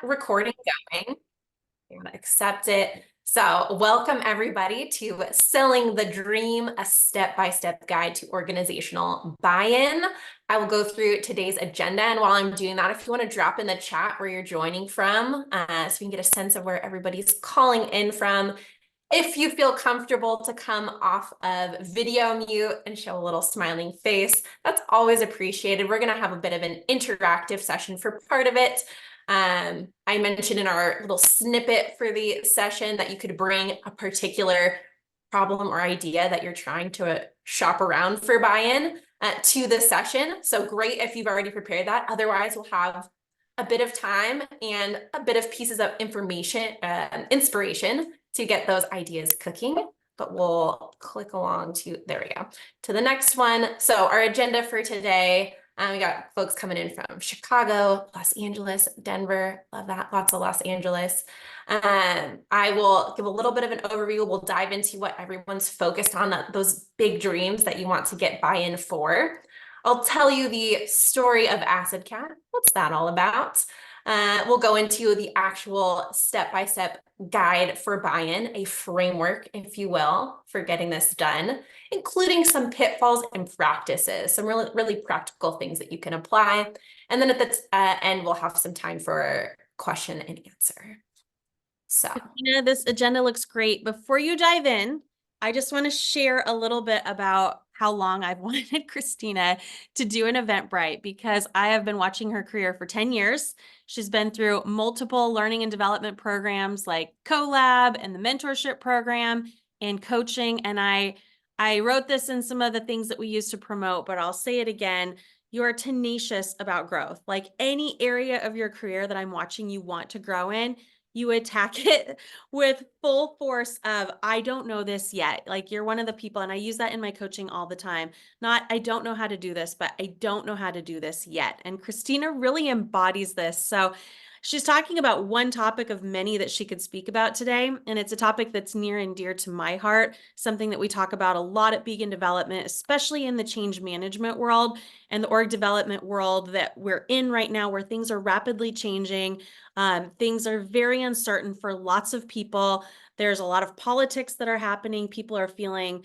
recording going. I'm gonna accept it. So welcome everybody to Selling the Dream, a step-by-step guide to organizational buy-in. I will go through today's agenda, and while I'm doing that, if you want to drop in the chat where you're joining from, so we can get a sense of where everybody's calling in from. If you feel comfortable to come off of video mute and show a little smiling face, that's always appreciated. We're going to have a bit of an interactive session for part of it. I mentioned in our little snippet for the session that you could bring a particular problem or idea that you're trying to shop around for buy-in to the session. So great if you've already prepared that. Otherwise, we'll have a bit of time and a bit of pieces of information, inspiration to get those ideas cooking. But we'll click along to, there we go, to the next one. So our agenda for today, we got folks coming in from Chicago, Los Angeles, Denver. Love that. Lots of Los Angeles. I will give a little bit of an overview. We'll dive into what everyone's focused on, those big dreams that you want to get buy-in for. I'll tell you the story of Acid Cat. What's that all about? We'll go into the actual step-by-step guide for buy-in, a framework, if you will, for getting this done, including some pitfalls and practices, some really practical things that you can apply. And then at the end, we'll have some time for question and answer. So, Christina, this agenda looks great. Before you dive in, I just want to share a little bit about how long I've wanted Christina to do an Eventbrite, because I have been watching her career for 10 years. She's been through multiple learning and development programs like CoLab and the mentorship program and coaching. And I wrote this in some of the things that we use to promote, but I'll say it again. You are tenacious about growth. Like any area of your career that I'm watching you want to grow in, you attack it with full force of, I don't know this yet. Like you're one of the people, and I use that in my coaching all the time. Not, I don't know how to do this, but I don't know how to do this yet. And Christina really embodies this. So she's talking about one topic of many that she could speak about today. And it's a topic that's near and dear to my heart, something that we talk about a lot at Beacon Development, especially in the change management world and the org development world that we're in right now, where things are rapidly changing. Things are very uncertain for lots of people. There's a lot of politics that are happening. People are feeling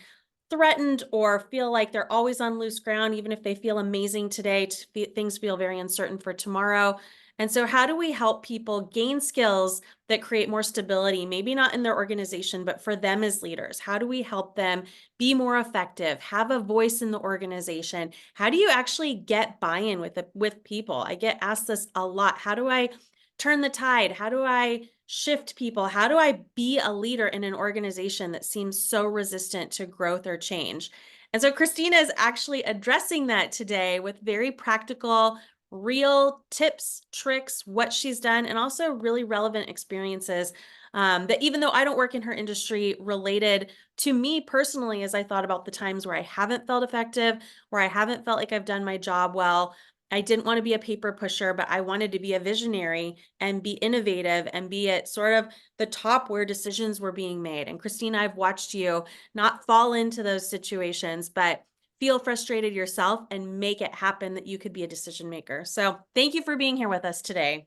threatened or feel like they're always on loose ground, even if they feel amazing today, things feel very uncertain for tomorrow. And so how do we help people gain skills that create more stability, maybe not in their organization, but for them as leaders? How do we help them be more effective, have a voice in the organization? How do you actually get buy-in with people? I get asked this a lot. How do I turn the tide? How do I shift people? How do I be a leader in an organization that seems so resistant to growth or change? And so Christina is actually addressing that today with very practical, real tips, tricks, what she's done, and also really relevant experiences that, even though I don't work in her industry, related to me personally, as I thought about the times where I haven't felt effective, where I haven't felt like I've done my job well. I didn't want to be a paper pusher, but I wanted to be a visionary and be innovative and be at sort of the top where decisions were being made. And Christina, I've watched you not fall into those situations, but feel frustrated yourself and make it happen that you could be a decision maker. So thank you for being here with us today.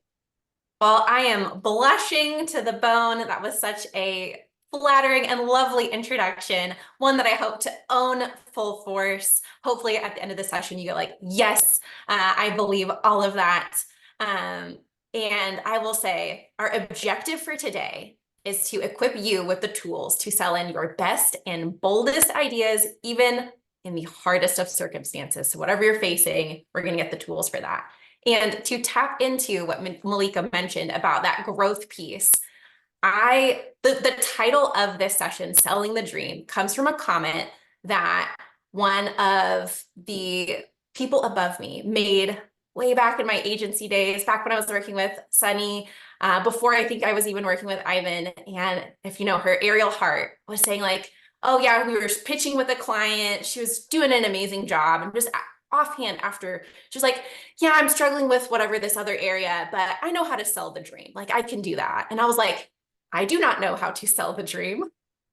well, I am blushing to the bone. That was such a flattering and lovely introduction, one that I hope to own full force. Hopefully at the end of the session, you go like, yes, I believe all of that. And I will say our objective for today is to equip you with the tools to sell in your best and boldest ideas, even in the hardest of circumstances. So whatever you're facing, we're going to get the tools for that. And to tap into what Malika mentioned about that growth piece, the title of this session, Selling the Dream, comes from a comment that one of the people above me made way back in my agency days, back when I was working with Sunny, before I think I was even working with Ivan. And if you know her, Ariel Hart was saying like, oh yeah, we were pitching with a client. She was doing an amazing job. And just offhand after, she's like, yeah, I'm struggling with whatever this other area, but I know how to sell the dream. Like I can do that. And I was like, I do not know how to sell the dream.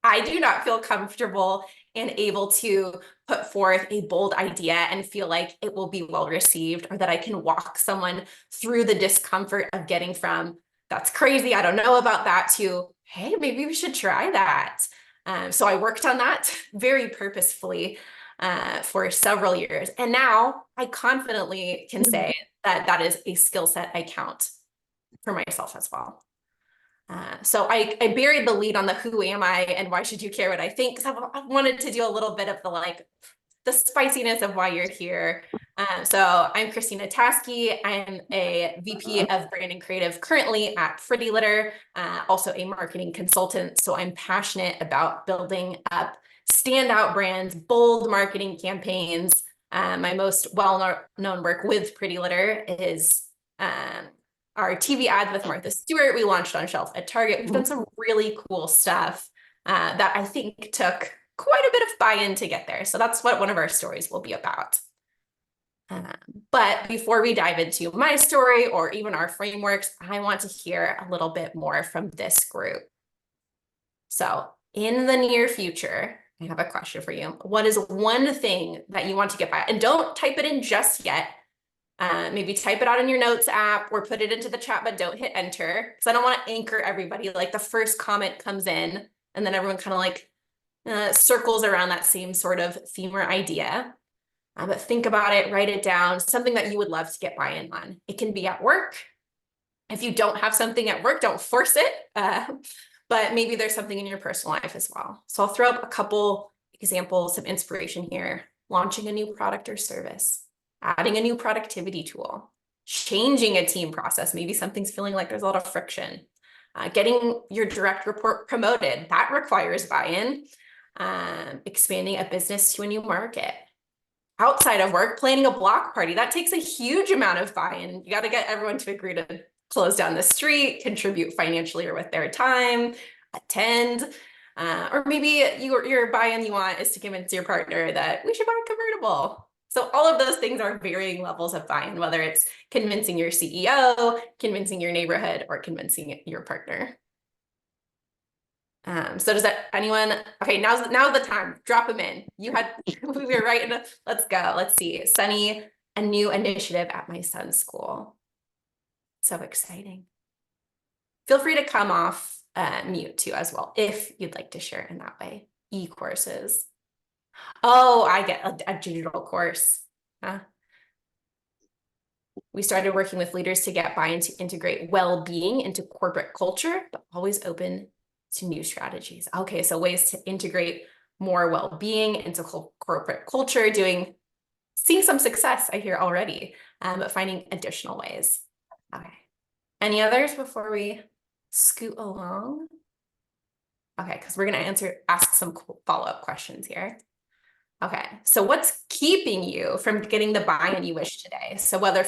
I do not feel comfortable and able to put forth a bold idea and feel like it will be well received, or that I can walk someone through the discomfort of getting from that's crazy, I don't know about that, to, hey, maybe we should try that. So I worked on that very purposefully for several years. And now I confidently can say that that is a skill set I count for myself as well. So I buried the lead on the who am I and why should you care what I think, because I wanted to do a little bit of the the spiciness of why you're here. So I'm Christina Tasci. I'm a VP of Brand and Creative currently at PrettyLitter, also a marketing consultant. So I'm passionate about building up standout brands, bold marketing campaigns. My most well-known work with PrettyLitter is our TV ads with Martha Stewart. We launched on shelf at Target. We've done some really cool stuff that I think took quite a bit of buy-in to get there. So that's what one of our stories will be about. But before we dive into my story or even our frameworks, I want to hear a little bit more from this group. So in the near future, I have a question for you. What is one thing that you want to get by? And don't type it in just yet. Maybe type it out in your notes app or put it into the chat, but don't hit enter, because I don't want to anchor everybody. Like the first comment comes in and then everyone kind of like circles around that same sort of theme or idea. But think about it, write it down, something that you would love to get buy-in on. It can be at work. If you don't have something at work, don't force it. But maybe there's something in your personal life as well. So I'll throw up a couple examples, some inspiration here. Launching a new product or service, adding a new productivity tool, changing a team process. Maybe something's feeling like there's a lot of friction. Getting your direct report promoted, that requires buy-in. Expanding a business to a new market. Outside of work, planning a block party, that takes a huge amount of buy-in. You got to get everyone to agree to close down the street, contribute financially or with their time, attend. Or maybe your buy-in you want is to convince your partner that we should buy a convertible. So all of those things are varying levels of buy-in, whether it's convincing your CEO, convincing your neighborhood, or convincing your partner. So does that anyone? Okay, now's the time. Drop them in. We were right in. Let's go. Let's see. Sunny, a new initiative at my son's school. So exciting. Feel free to come off mute too as well if you'd like to share in that way. E-courses. Oh, I get a digital course. We started working with leaders to get buy-in to integrate well-being into corporate culture, but always open to new strategies. Okay, so ways to integrate more well-being into corporate culture, seeing some success I hear already, but finding additional ways. Okay, any others before we scoot along? Okay, because we're gonna ask some follow-up questions here. Okay, so what's keeping you from getting the buy-in you wish today? So whether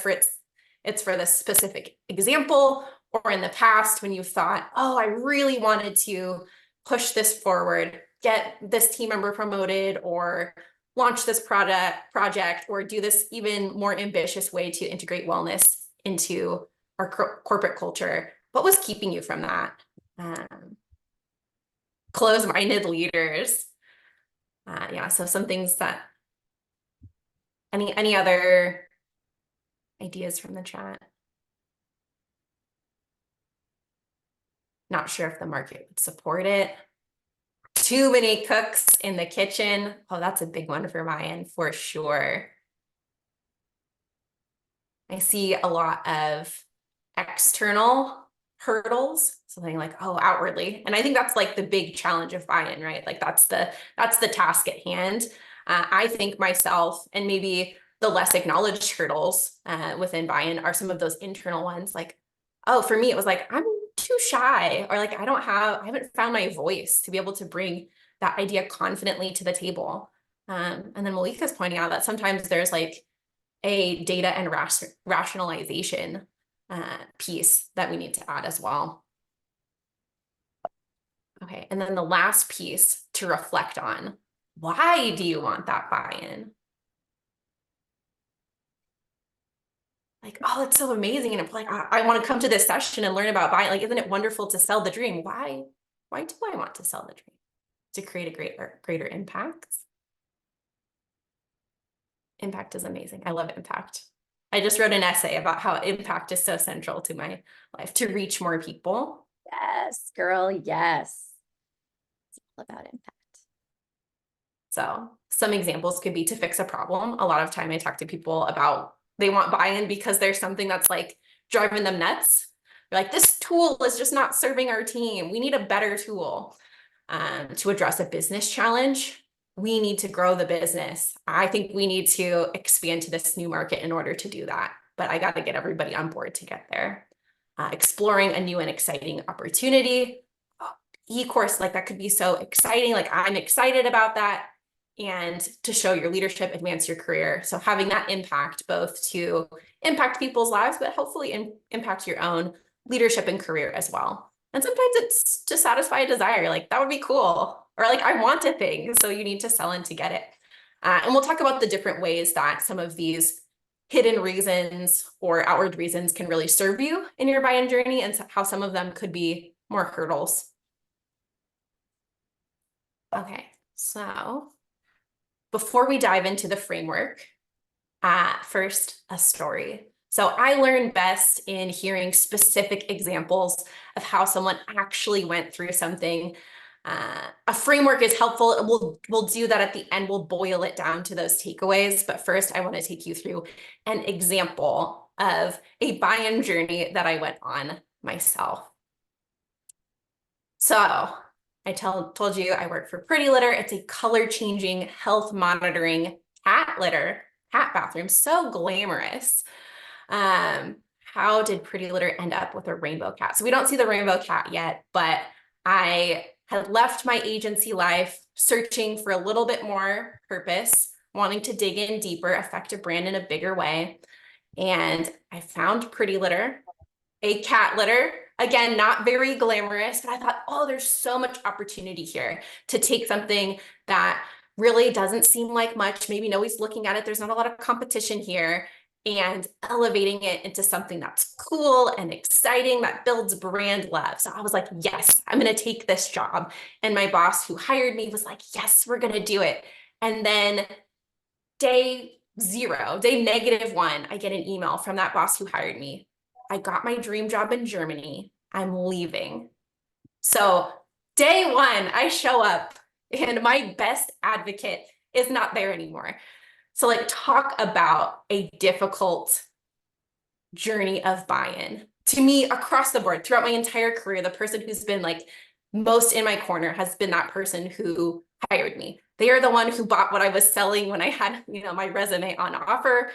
it's for this specific example or in the past when you thought, oh, I really wanted to push this forward, get this team member promoted or launch this project or do this even more ambitious way to integrate wellness into our corporate culture. What was keeping you from that? Close-minded leaders. Yeah, so some things that, any other ideas from the chat? Not sure if the market would support it. Too many cooks in the kitchen. Oh, that's a big one for my end for sure. I see a lot of external hurdles, something like, oh, outwardly. And I think that's like the big challenge of buy-in, right? Like that's the task at hand. I think myself and maybe the less acknowledged hurdles within buy-in are some of those internal ones. Like, oh, for me, it was like, I'm too shy, or like, I haven't found my voice to be able to bring that idea confidently to the table. And then Malika's pointing out that sometimes there's like a data and rationalization piece that we need to add as well. Okay, and then the last piece to reflect on, why do you want that buy-in? Like, oh, it's so amazing. And it's like, I want to come to this session and learn about buy-in. Like, isn't it wonderful to sell the dream? Why do I want to sell the dream? To create a greater impact. Impact is amazing. I love impact. I just wrote an essay about how impact is so central to my life to reach more people. Yes, girl, yes. It's all about impact. So some examples could be to fix a problem. A lot of time I talk to people about they want buy-in because there's something that's like driving them nuts. They're like, this tool is just not serving our team. We need a better tool. To address a business challenge, we need to grow the business. I think we need to expand to this new market in order to do that. But I got to get everybody on board to get there. Exploring a new and exciting opportunity. E-course, like that could be so exciting. Like I'm excited about that. And to show your leadership, advance your career. So having that impact, both to impact people's lives, but hopefully impact your own leadership and career as well. And sometimes it's to satisfy a desire, like that would be cool. Or like, I want a thing, so you need to sell in to get it. And we'll talk about the different ways that some of these hidden reasons or outward reasons can really serve you in your buy-in journey, and how some of them could be more hurdles. Okay, so before we dive into the framework, first, a story. So I learn best in hearing specific examples of how someone actually went through something. A framework is helpful. We'll do that at the end. We'll boil it down to those takeaways. But first, I want to take you through an example of a buy-in journey that I went on myself. So I told you I work for PrettyLitter. It's a color-changing, health monitoring cat litter, cat bathroom. So glamorous. How did PrettyLitter end up with a rainbow cat? So we don't see the rainbow cat yet, but I had left my agency life, searching for a little bit more purpose, wanting to dig in deeper, affect a brand in a bigger way. And I found PrettyLitter, a cat litter. Again, not very glamorous, but I thought, oh, there's so much opportunity here to take something that really doesn't seem like much. Maybe nobody's looking at it. There's not a lot of competition here, and elevating it into something that's cool and exciting that builds brand love. So I was like, yes, I'm going to take this job. And my boss who hired me was like, yes, we're going to do it. And then day -1, I get an email from that boss who hired me. I got my dream job in Germany. I'm leaving. So day 1, I show up and my best advocate is not there anymore. So like, talk about a difficult journey of buy-in. To me, across the board, throughout my entire career, the person who's been like most in my corner has been that person who hired me. They are the one who bought what I was selling when I had, my resume on offer.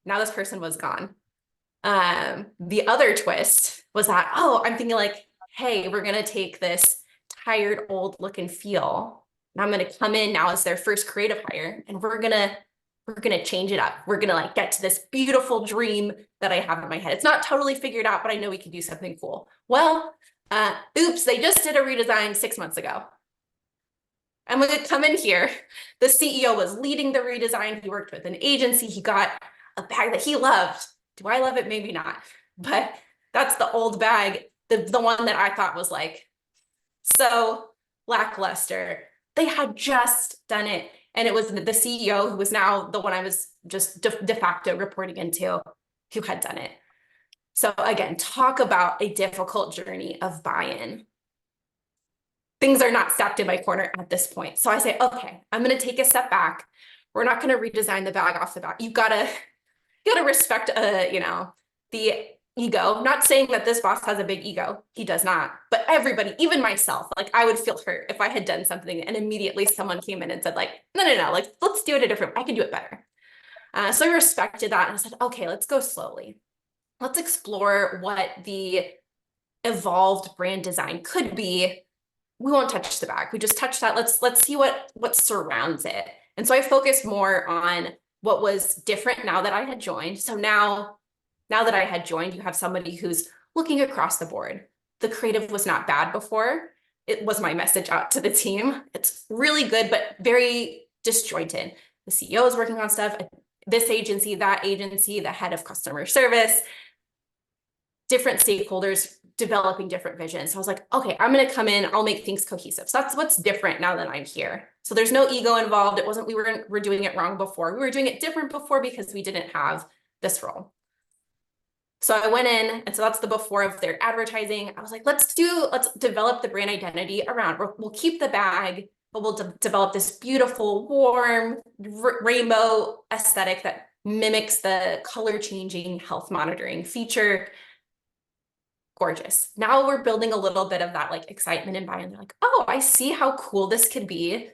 Now this person was gone. The other twist was that, I'm thinking like, hey, we're going to take this tired, old look and feel, and I'm going to come in now as their first creative hire, and we're going to change it up. We're going to like get to this beautiful dream that I have in my head. It's not totally figured out, but I know we could do something cool. Well, oops, they just did a redesign 6 months ago. I'm going to come in here. The CEO was leading the redesign. He worked with an agency. He got a bag that he loved. Do I love it? Maybe not. But that's the old bag, the one that I thought was like so lackluster. They had just done it. And it was the CEO, who was now the one I was just de facto reporting into, who had done it. So again, talk about a difficult journey of buy-in. Things are not stacked in my corner at this point. So I say, okay, I'm going to take a step back. We're not going to redesign the bag off the bat. You gotta respect, the ego. Not saying that this boss has a big ego. He does not. But everybody, even myself, like I would feel hurt if I had done something and immediately someone came in and said like, no, like let's do it a different way. I can do it better. So I respected that and I said, okay, let's go slowly. Let's explore what the evolved brand design could be. We won't touch the bag. We just touch that. Let's see what surrounds it. And so I focused more on what was different now that I had joined. So now that I had joined, you have somebody who's looking across the board. The creative was not bad before. It was my message out to the team. It's really good, but very disjointed. The CEO is working on stuff, this agency, that agency, the head of customer service, different stakeholders developing different visions. So I was like, okay, I'm going to come in, I'll make things cohesive. So that's what's different now that I'm here. So there's no ego involved. It wasn't, we're doing it wrong before. We were doing it different before because we didn't have this role. So I went in, and so that's the before of their advertising. I was like, let's develop the brand identity around, we'll keep the bag, but we'll develop this beautiful, warm, rainbow aesthetic that mimics the color changing health monitoring feature. Gorgeous. Now we're building a little bit of that like excitement and buy-in. They're like, oh, I see how cool this could be.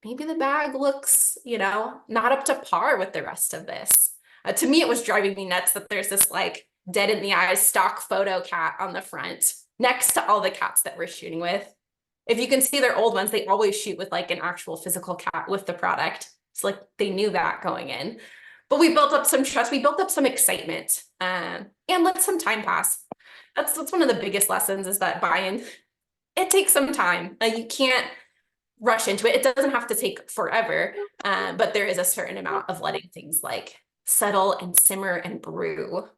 Maybe the bag looks, not up to par with the rest of this. To me, it was driving me nuts that there's this like dead in the eyes stock photo cat on the front next to all the cats that we're shooting with. If you can see their old ones, they always shoot with like an actual physical cat with the product. It's like they knew that going in. But we built up some trust, we built up some excitement, and let some time pass. That's one of the biggest lessons, is that buy-in, it takes some time. You can't rush into it. It doesn't have to take forever, but there is a certain amount of letting things like settle and simmer and brew.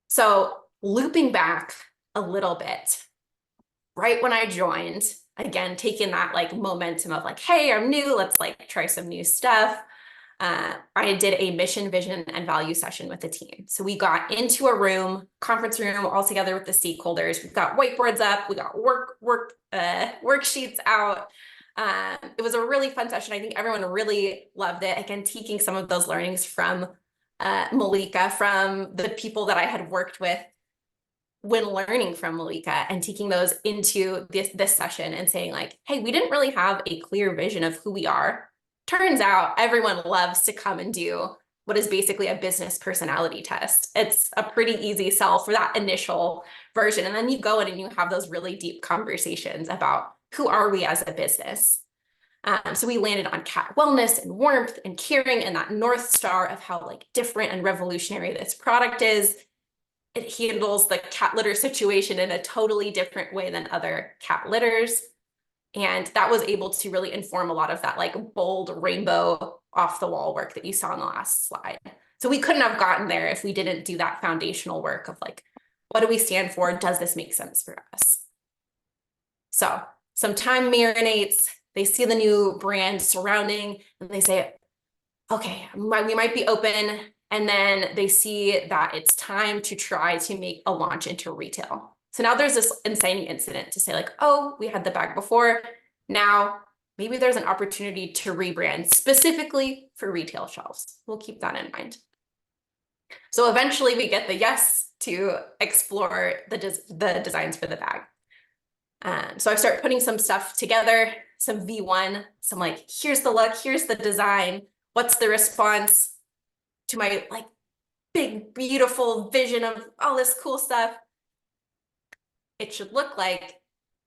So looping back a little bit, right when I joined, again, taking that like momentum of like, hey, I'm new, let's like try some new stuff. I did a mission, vision, and value session with the team. So we got into a conference room all together with the stakeholders. We've got whiteboards up, we got worksheets out. It was a really fun session. I think everyone really loved it. Again, taking some of those learnings from Malika, from the people that I had worked with when learning from Malika, and taking those into this session and saying like, hey, we didn't really have a clear vision of who we are. Turns out everyone loves to come and do what is basically a business personality test. It's a pretty easy sell for that initial version. And then you go in and you have those really deep conversations about who are we as a business. So we landed on cat wellness and warmth and caring, and that North Star of how like different and revolutionary this product is. It handles the cat litter situation in a totally different way than other cat litters. And that was able to really inform a lot of that like bold rainbow off the wall work that you saw in the last slide. So we couldn't have gotten there if we didn't do that foundational work of like, what do we stand for? Does this make sense for us? So some time marinates, they see the new brand surrounding, and they say, okay, we might be open. And then they see that it's time to try to make a launch into retail. So now there's this insane incident to say like, oh, we had the bag before. Now maybe there's an opportunity to rebrand specifically for retail shelves. We'll keep that in mind. So eventually we get the yes to explore the designs for the bag. So I start putting some stuff together, some V1, some like, here's the look, here's the design. What's the response to my like big, beautiful vision of all this cool stuff? It should look like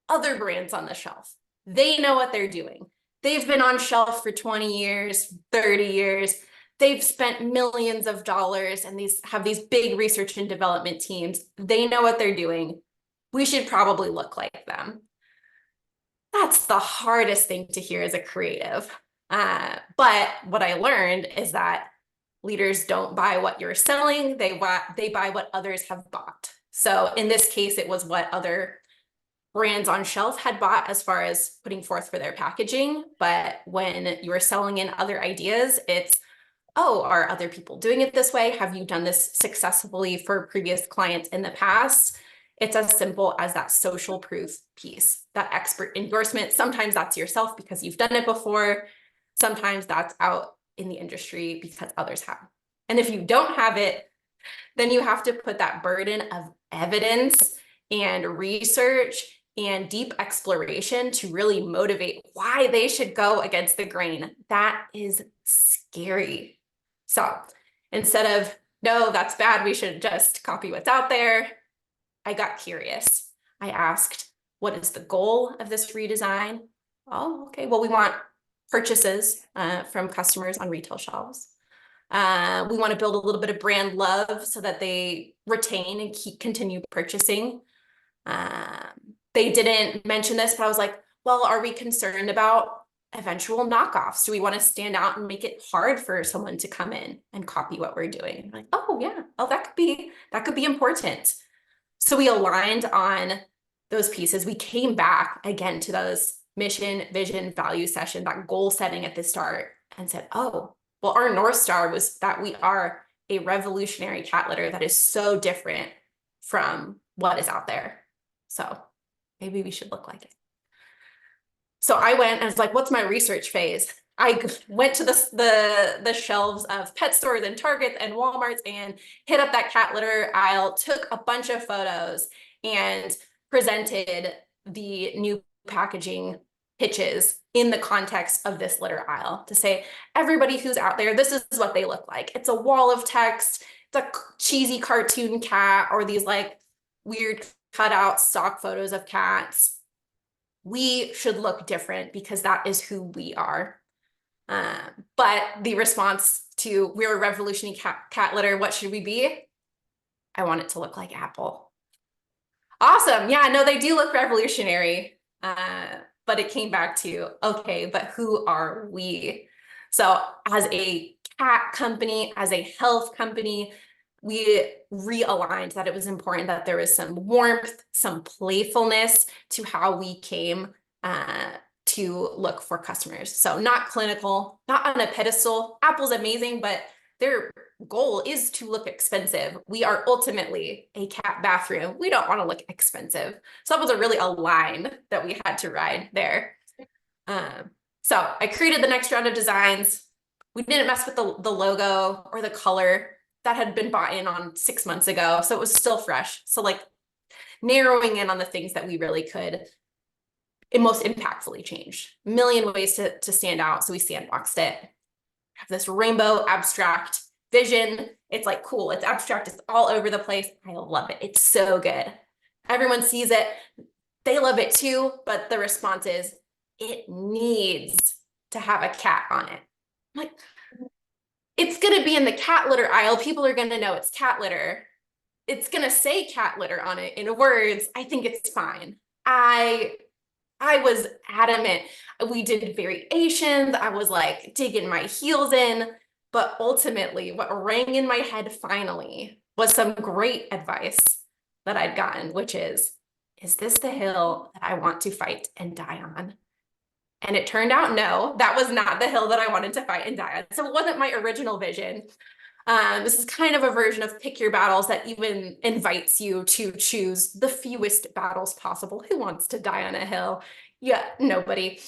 other brands on the shelf. They know what they're doing. They've been on shelf for 20 years, 30 years. They've spent millions of dollars and have these big research and development teams. They know what they're doing. We should probably look like them. That's the hardest thing to hear as a creative. But what I learned is that leaders don't buy what you're selling. They buy what others have bought. So in this case, it was what other brands on shelf had bought as far as putting forth for their packaging. But when you are selling in other ideas, it's, oh, are other people doing it this way? Have you done this successfully for previous clients in the past? It's as simple as that social proof piece, that expert endorsement. Sometimes that's yourself because you've done it before. Sometimes that's out in the industry because others have. And if you don't have it, then you have to put that burden of evidence and research and deep exploration to really motivate why they should go against the grain. That is scary. So instead of, no, that's bad, we should just copy what's out there, I got curious. I asked, what is the goal of this redesign? Oh, okay, well, we want purchases from customers on retail shelves. We want to build a little bit of brand love so that they retain and continue purchasing. They didn't mention this, but I was like, well, are we concerned about eventual knockoffs? Do we want to stand out and make it hard for someone to come in and copy what we're doing? I'm like, oh yeah, oh, that could be important. So we aligned on those pieces. We came back again to those mission, vision, value session, that goal setting at the start, and said, oh, well, our North Star was that we are a revolutionary cat litter that is so different from what is out there. So maybe we should look like it. So I went and was like, what's my research phase? I went to the shelves of pet stores and Targets and Walmarts and hit up that cat litter aisle, took a bunch of photos and presented the new packaging pitches in the context of this litter aisle to say, everybody who's out there, this is what they look like. It's a wall of text, it's a cheesy cartoon cat, or these like weird cutout stock photos of cats. We should look different because that is who we are. But the response to we're a revolutionary cat litter, what should we be? I want it to look like Apple. Awesome. Yeah, no, they do look revolutionary. But it came back to, okay, but who are we? So as a cat company, as a health company, we realigned that it was important that there was some warmth, some playfulness to how we came to look for customers. So not clinical, not on a pedestal. Apple's amazing, but their goal is to look expensive. We are ultimately a cat bathroom. We don't want to look expensive. So that was really a line that we had to ride there. So I created the next round of designs. We didn't mess with the logo or the color that had been bought in on 6 months ago. So it was still fresh. So like narrowing in on the things that we really could most impactfully change. A million ways to stand out. So we sandboxed it. Have this rainbow abstract vision. It's like cool. It's abstract. It's all over the place. I love it. It's so good. Everyone sees it. They love it too. But the response is, it needs to have a cat on it. I'm like, it's going to be in the cat litter aisle. People are going to know it's cat litter. It's going to say cat litter on it in words. I think it's fine. I was adamant. We did variations. I was like digging my heels in, but ultimately what rang in my head finally was some great advice that I'd gotten, which is this the hill that I want to fight and die on? And it turned out, no, that was not the hill that I wanted to fight and die on. So it wasn't my original vision. This is kind of a version of pick your battles that even invites you to choose the fewest battles possible. Who wants to die on a hill? Yeah, nobody.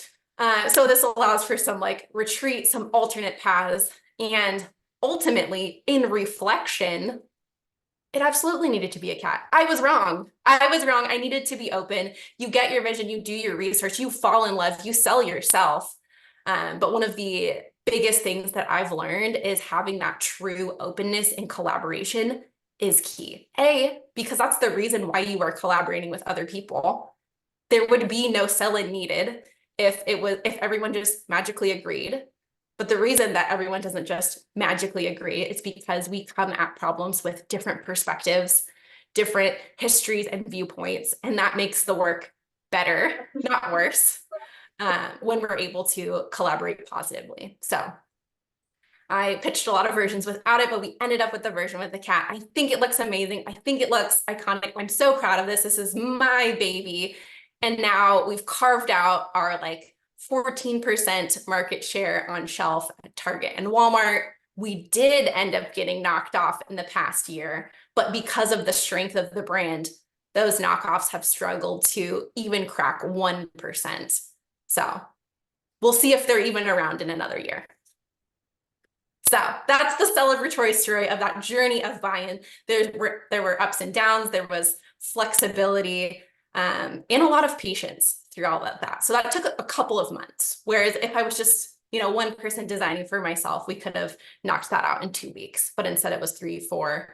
So this allows for some like retreat, some alternate paths, and ultimately in reflection, it absolutely needed to be a cat. I was wrong. I needed to be open. You get your vision, you do your research, you fall in love, you sell yourself. But one of the biggest things that I've learned is having that true openness and collaboration is key. Because that's the reason why you are collaborating with other people. There would be no sell-in needed if everyone just magically agreed. But the reason that everyone doesn't just magically agree is because we come at problems with different perspectives, different histories and viewpoints, and that makes the work better, not worse. When we're able to collaborate positively. So I pitched a lot of versions without it, but we ended up with the version with the cat. I think it looks amazing. I think it looks iconic. I'm so proud of this. This is my baby. And now we've carved out our like 14% market share on shelf at Target and Walmart. We did end up getting knocked off in the past year, but because of the strength of the brand, those knockoffs have struggled to even crack 1%. So we'll see if they're even around in another year. So that's the celebratory story of that journey of buy-in. There were ups and downs. There was flexibility and a lot of patience through all of that. So that took a couple of months. Whereas if I was just, one person designing for myself, we could have knocked that out in 2 weeks. But instead it was 3, 4,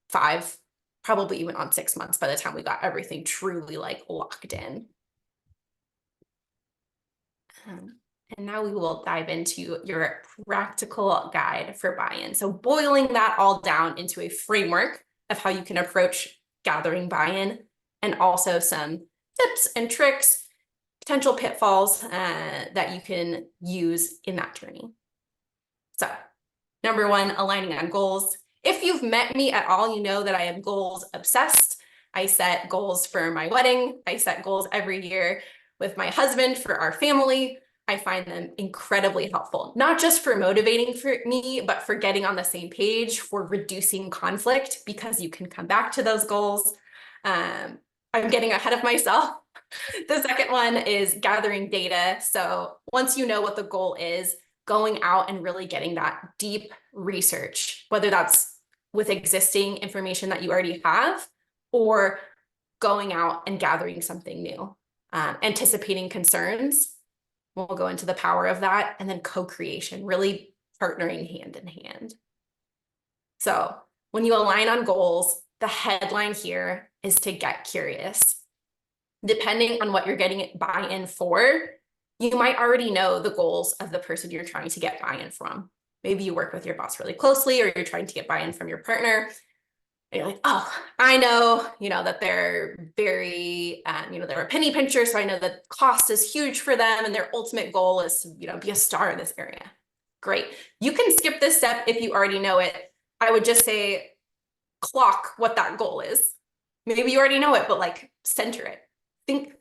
5, probably even on 6 months by the time we got everything truly like locked in. And now we will dive into your practical guide for buy-in. So boiling that all down into a framework of how you can approach gathering buy-in, and also some tips and tricks, potential pitfalls that you can use in that journey. So number 1, aligning on goals. If you've met me at all, you know that I am goals obsessed. I set goals for my wedding. I set goals every year with my husband for our family. I find them incredibly helpful, not just for motivating for me, but for getting on the same page, for reducing conflict, because you can come back to those goals. I'm getting ahead of myself. The second one is gathering data. So once you know what the goal is, going out and really getting that deep research, whether that's with existing information that you already have, or going out and gathering something new, anticipating concerns. We'll go into the power of that, and then co-creation, really partnering hand in hand. So when you align on goals, the headline here is to get curious. Depending on what you're getting buy-in for, you might already know the goals of the person you're trying to get buy-in from. Maybe you work with your boss really closely, or you're trying to get buy-in from your partner. And you're like, oh, I know, that they're very, they're a penny pincher. So I know that cost is huge for them, and their ultimate goal is to, be a star in this area. Great. You can skip this step if you already know it. I would just say, clock what that goal is. Maybe you already know it, but like center it.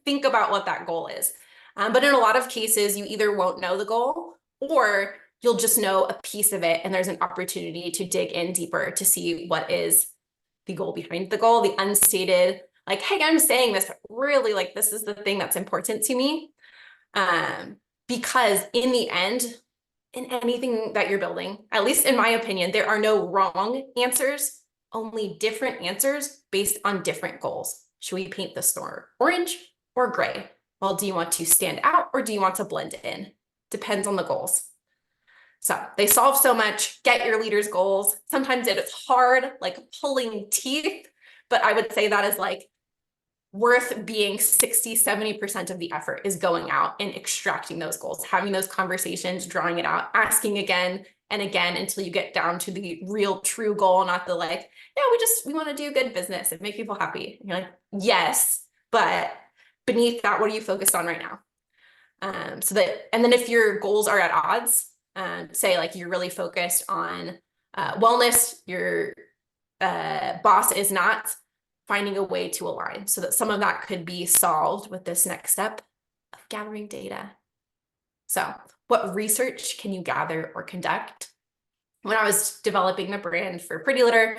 Think about what that goal is. But in a lot of cases, you either won't know the goal, or you'll just know a piece of it, and there's an opportunity to dig in deeper to see what is the goal behind the goal, the unstated, like, hey, I'm saying this, but really, like, this is the thing that's important to me. Because in the end, in anything that you're building, at least in my opinion, there are no wrong answers, only different answers based on different goals. Should we paint the store orange or gray? Well, do you want to stand out, or do you want to blend in? Depends on the goals. So they solve so much. Get your leaders' goals. Sometimes it is hard, like pulling teeth, but I would say that is like worth being 60-70% of the effort is going out and extracting those goals, having those conversations, drawing it out, asking again and again until you get down to the real true goal, not the like, yeah, we want to do good business and make people happy. And you're like, yes, but beneath that, what are you focused on right now? And then if your goals are at odds, say like you're really focused on wellness, your boss is not, finding a way to align so that some of that could be solved with this next step of gathering data. So what research can you gather or conduct? When I was developing the brand for PrettyLitter,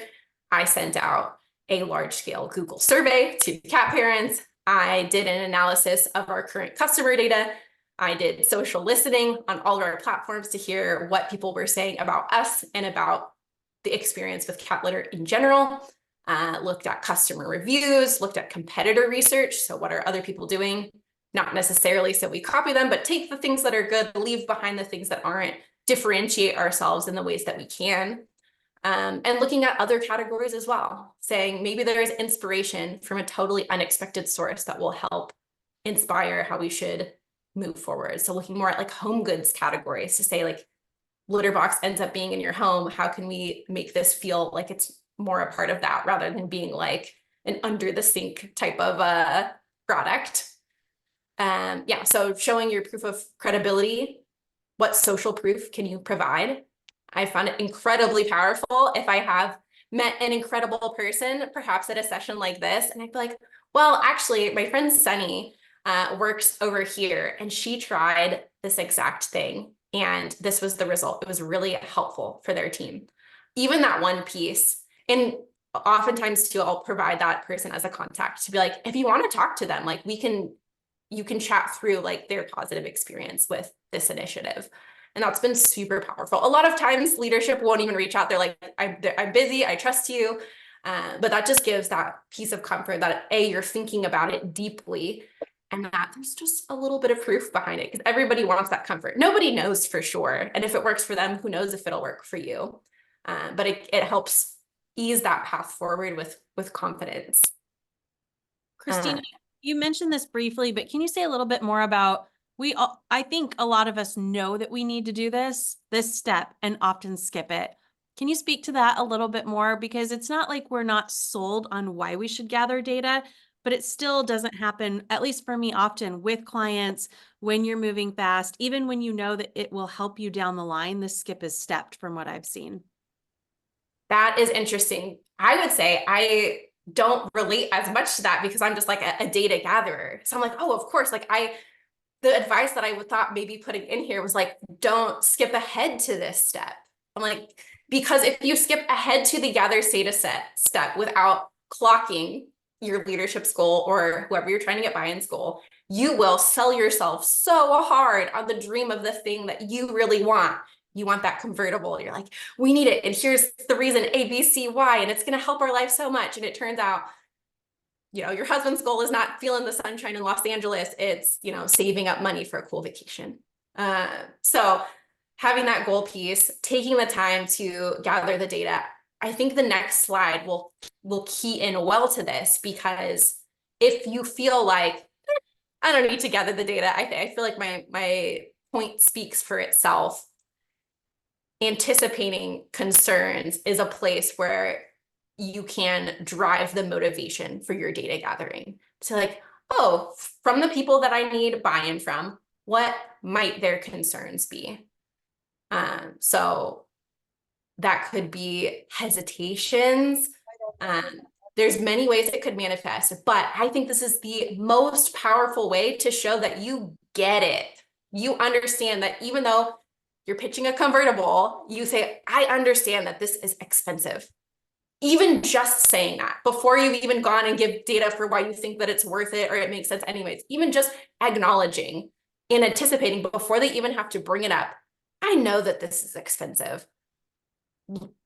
I sent out a large-scale Google survey to cat parents. I did an analysis of our current customer data. I did social listening on all of our platforms to hear what people were saying about us and about the experience with cat litter in general. Looked at customer reviews, looked at competitor research. So what are other people doing? Not necessarily so we copy them, but take the things that are good, leave behind the things that aren't, differentiate ourselves in the ways that we can. And looking at other categories as well, saying maybe there is inspiration from a totally unexpected source that will help inspire how we should move forward. So looking more at like home goods categories to say like litter box ends up being in your home. How can we make this feel like it's more a part of that rather than being like an under the sink type of product? Yeah, so showing your proof of credibility. What social proof can you provide? I found it incredibly powerful if I have met an incredible person, perhaps at a session like this, and I feel like, well, actually, my friend Sunny works over here, and she tried this exact thing, and this was the result. It was really helpful for their team. Even that one piece. And oftentimes too, I'll provide that person as a contact to be like, if you want to talk to them, like you can chat through like their positive experience with this initiative. And that's been super powerful. A lot of times leadership won't even reach out. They're like, I'm busy, I trust you. But that just gives that piece of comfort that you're thinking about it deeply, and that there's just a little bit of proof behind it, because everybody wants that comfort. Nobody knows for sure. And if it works for them, who knows if it'll work for you? But it helps ease that path forward with confidence. Christina, you mentioned this briefly, but can you say a little bit more about, I think a lot of us know that we need to do this step and often skip it. Can you speak to that a little bit more? Because it's not like we're not sold on why we should gather data, but it still doesn't happen, at least for me, often with clients when you're moving fast, even when you know that it will help you down the line, the skip is stepped from what I've seen. That is interesting. I would say I don't relate as much to that because I'm just like a data gatherer. So I'm like, oh, of course, like the advice that I would thought maybe putting in here was like, don't skip ahead to this step. I'm like, because if you skip ahead to the gather data set step without clocking your leadership's goal or whoever you're trying to get buy-in's goal, you will sell yourself so hard on the dream of the thing that you really want. You want that convertible. You're like, we need it. And here's the reason A, B, C, Y, and it's going to help our life so much. And it turns out, you know, your husband's goal is not feeling the sunshine in Los Angeles. It's, you know, saving up money for a cool vacation. So having that goal piece, taking the time to gather the data, I think the next slide will key in well to this, because if you feel like, I don't need to gather the data, I feel like my point speaks for itself. Anticipating concerns is a place where you can drive the motivation for your data gathering. So like, oh, from the people that I need buy-in from, what might their concerns be? So that could be hesitations. There's many ways it could manifest, but I think this is the most powerful way to show that you get it. You understand that even though you're pitching a convertible, you say, I understand that this is expensive. Even just saying that before you've even gone and give data for why you think that it's worth it or it makes sense anyways, even just acknowledging and anticipating before they even have to bring it up. I know that this is expensive.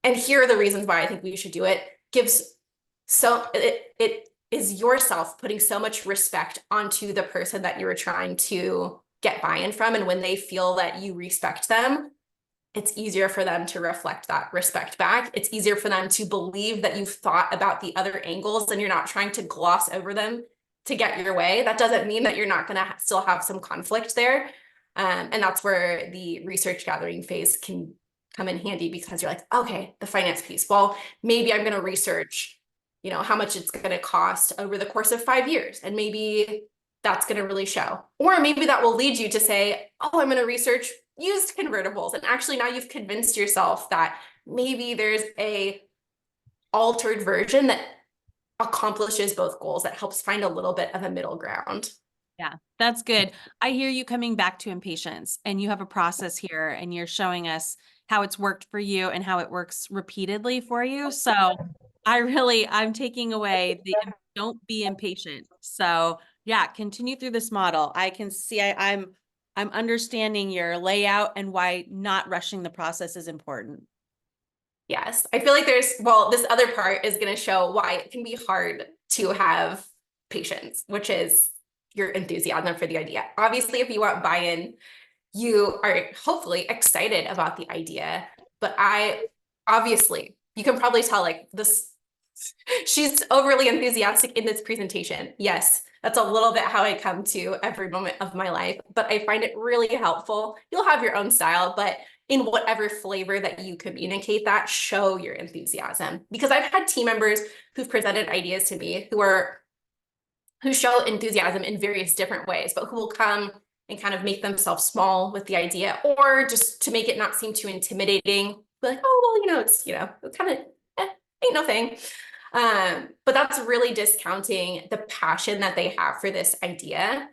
And here are the reasons why I think we should do it. It is yourself putting so much respect onto the person that you're trying to get buy-in from. And when they feel that you respect them, it's easier for them to reflect that respect back. It's easier for them to believe that you've thought about the other angles and you're not trying to gloss over them to get your way. That doesn't mean that you're not going to still have some conflict there. And that's where the research gathering phase can come in handy, because you're like, okay, the finance piece. Well, maybe I'm going to research, you know, how much it's going to cost over the course of 5 years. And maybe that's going to really show. Or maybe that will lead you to say, oh, I'm going to research used convertibles. And actually now you've convinced yourself that maybe there's a altered version that accomplishes both goals, that helps find a little bit of a middle ground. Yeah, that's good. I hear you coming back to impatience, and you have a process here, and you're showing us how it's worked for you and how it works repeatedly for you. So I'm taking away the don't be impatient. So yeah, continue through this model. I can see I'm understanding your layout and why not rushing the process is important. Yes, I feel like this other part is going to show why it can be hard to have patience, which is your enthusiasm for the idea. Obviously, if you want buy-in, you are hopefully excited about the idea, but obviously, you can probably tell like this, she's overly enthusiastic in this presentation. Yes, that's a little bit how I come to every moment of my life, but I find it really helpful. You'll have your own style, but in whatever flavor that you communicate that, show your enthusiasm. Because I've had team members who've presented ideas to me who show enthusiasm in various different ways, but who will come and kind of make themselves small with the idea, or just to make it not seem too intimidating, be like, oh, well, it's kind of, ain't no thing. But that's really discounting the passion that they have for this idea.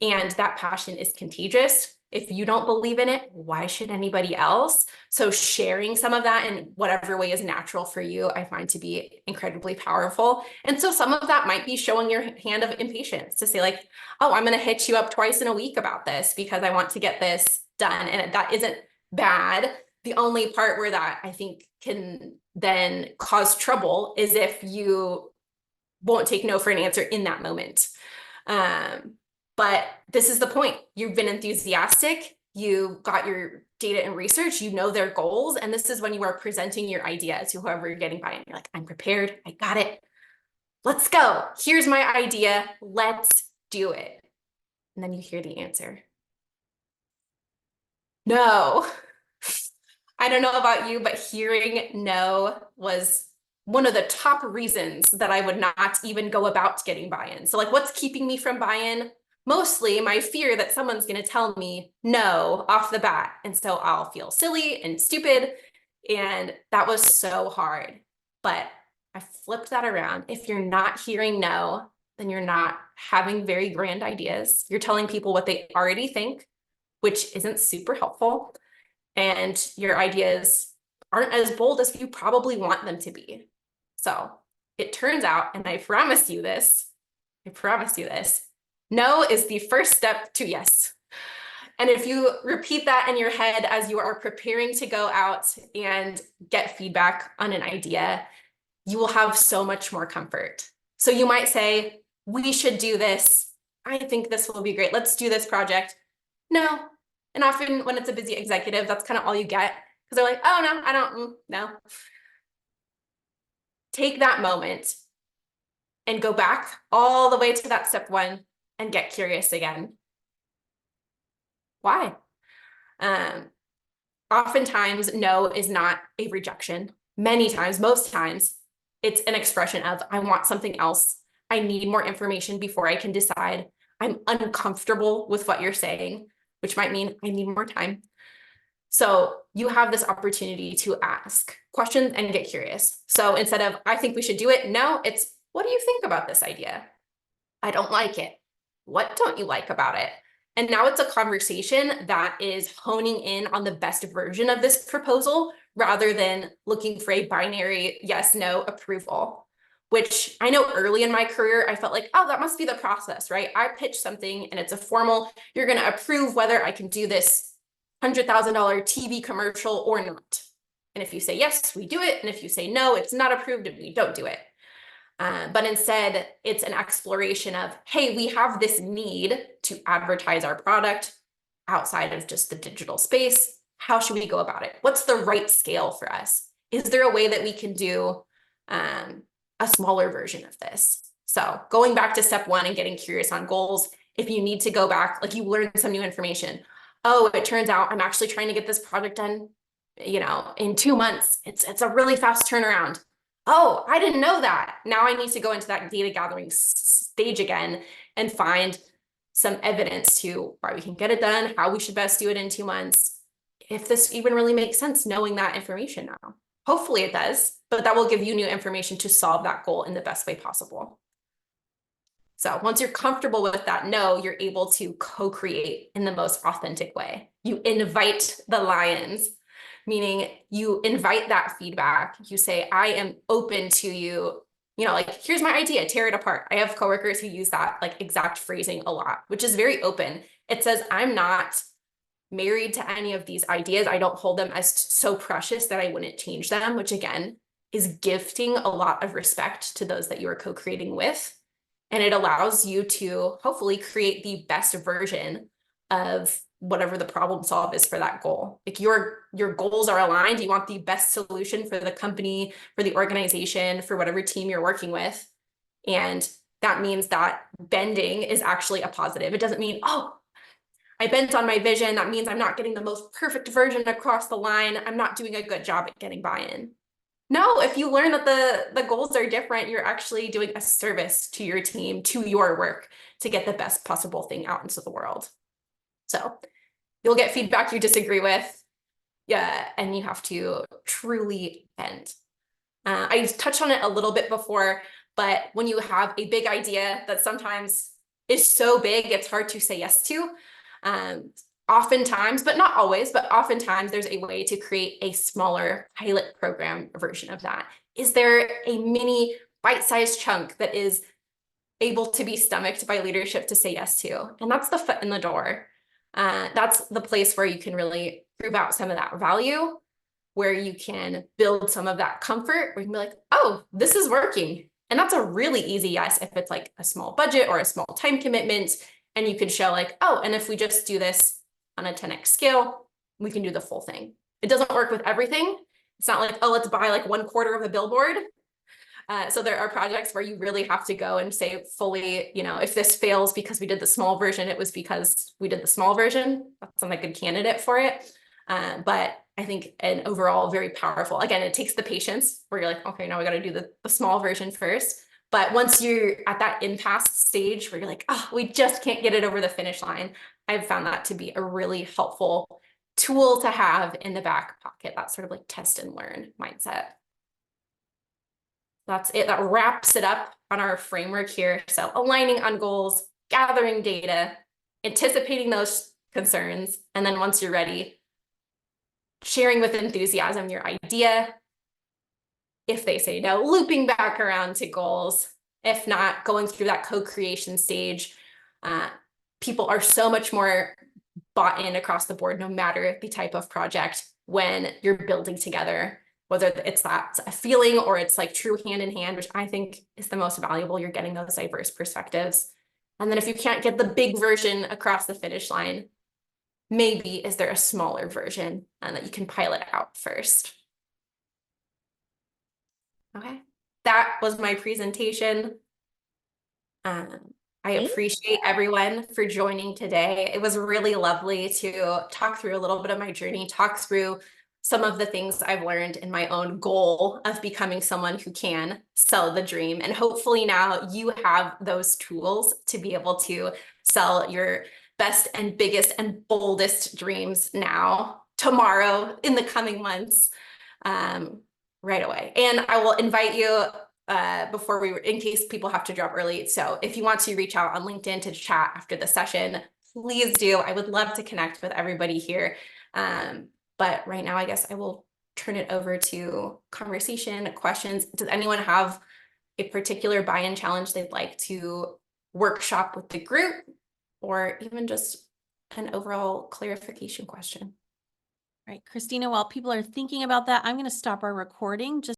And that passion is contagious. If you don't believe in it, why should anybody else? So sharing some of that in whatever way is natural for you, I find to be incredibly powerful. And so some of that might be showing your hand of impatience to say like, oh, I'm going to hit you up twice in a week about this because I want to get this done. And that isn't bad. The only part where that I think can then cause trouble is if you won't take no for an answer in that moment. But this is the point. You've been enthusiastic. You got your data and research. You know their goals. And this is when you are presenting your idea to whoever you're getting buy-in. You're like, I'm prepared. I got it. Let's go. Here's my idea. Let's do it. And then you hear the answer. No. I don't know about you, but hearing no was one of the top reasons that I would not even go about getting buy-in. So like, what's keeping me from buy-in? Mostly my fear that someone's going to tell me no off the bat. And so I'll feel silly and stupid. And that was so hard. But I flipped that around. If you're not hearing no, then you're not having very grand ideas. You're telling people what they already think, which isn't super helpful. And your ideas aren't as bold as you probably want them to be. So it turns out, and I promise you this, no is the first step to yes. And if you repeat that in your head as you are preparing to go out and get feedback on an idea, you will have so much more comfort. So you might say, we should do this. I think this will be great. Let's do this project. No. And often when it's a busy executive, that's kind of all you get, because they're like, oh, no, I don't, no. Take that moment and go back all the way to that step one and get curious again. Why? Oftentimes, no is not a rejection. Many times, most times, it's an expression of, I want something else. I need more information before I can decide. I'm uncomfortable with what you're saying, which might mean I need more time. So you have this opportunity to ask questions and get curious. So instead of, I think we should do it, no, it's, what do you think about this idea? I don't like it. What don't you like about it? And now it's a conversation that is honing in on the best version of this proposal rather than looking for a binary yes, no approval, which I know early in my career, I felt like, oh, that must be the process, right? I pitch something and it's a formal, you're going to approve whether I can do this $100,000 TV commercial or not. And if you say yes, we do it. And if you say no, it's not approved and we don't do it. But instead, it's an exploration of, hey, we have this need to advertise our product outside of just the digital space. How should we go about it? What's the right scale for us? Is there a way that we can do a smaller version of this? So going back to step one and getting curious on goals, if you need to go back, like you learn some new information. Oh, it turns out I'm actually trying to get this project done, in 2 months. It's a really fast turnaround. Oh, I didn't know that. Now I need to go into that data gathering stage again and find some evidence to why we can get it done, how we should best do it in 2 months. If this even really makes sense, knowing that information now. Hopefully it does, but that will give you new information to solve that goal in the best way possible. So once you're comfortable with that no, you're able to co-create in the most authentic way. You invite the lions, meaning you invite that feedback. You say, I am open to you, like, here's my idea, tear it apart. I have coworkers who use that like exact phrasing a lot, which is very open. It says, I'm not married to any of these ideas. I don't hold them as so precious that I wouldn't change them, which again is gifting a lot of respect to those that you are co-creating with. And it allows you to hopefully create the best version of whatever the problem solve is for that goal. Like your goals are aligned. You want the best solution for the company, for the organization, for whatever team you're working with. And that means that bending is actually a positive. It doesn't mean, oh, I bent on my vision. That means I'm not getting the most perfect version across the line. I'm not doing a good job at getting buy-in. No, if you learn that the goals are different, you're actually doing a service to your team, to your work, to get the best possible thing out into the world. So you'll get feedback you disagree with, yeah, and you have to truly bend. I touched on it a little bit before, but when you have a big idea that sometimes is so big, it's hard to say yes to. Oftentimes, but not always, but oftentimes there's a way to create a smaller pilot program version of that. Is there a mini bite-sized chunk that is able to be stomached by leadership to say yes to? And that's the foot in the door. That's the place where you can really prove out some of that value, where you can build some of that comfort, where you can be like, oh, this is working. And that's a really easy yes if it's like a small budget or a small time commitment. And you can show like, oh, and if we just do this on a 10x scale, we can do the full thing. It doesn't work with everything. It's not like, oh, let's buy like 1/4 of a billboard. So there are projects where you really have to go and say fully, if this fails because we did the small version, it was because we did the small version. That's not a good candidate for it. But I think an overall very powerful, again, it takes the patience where you're like, okay, now we got to do the small version first. But once you're at that impasse stage where you're like, oh, we just can't get it over the finish line, I've found that to be a really helpful tool to have in the back pocket, that sort of like test and learn mindset. That's it. That wraps it up on our framework here. So aligning on goals, gathering data, anticipating those concerns, and then once you're ready, sharing with enthusiasm your idea. If they say no, looping back around to goals. If not, going through that co-creation stage. People are so much more bought in across the board, no matter the type of project, when you're building together, whether it's that a feeling or it's like true hand in hand, which I think is the most valuable. You're getting those diverse perspectives. And then if you can't get the big version across the finish line, maybe is there a smaller version that you can pilot out first? Okay, that was my presentation. I appreciate everyone for joining today. It was really lovely to talk through a little bit of my journey, talk through some of the things I've learned in my own goal of becoming someone who can sell the dream. And hopefully now you have those tools to be able to sell your best and biggest and boldest dreams now, tomorrow, in the coming months, right away. And I will invite you before in case people have to drop early. So if you want to reach out on LinkedIn to chat after the session, please do. I would love to connect with everybody here. But right now, I guess I will turn it over to conversation, questions. Does anyone have a particular buy-in challenge they'd like to workshop with the group, or even just an overall clarification question? Right, Christina, while people are thinking about that, I'm going to stop our recording just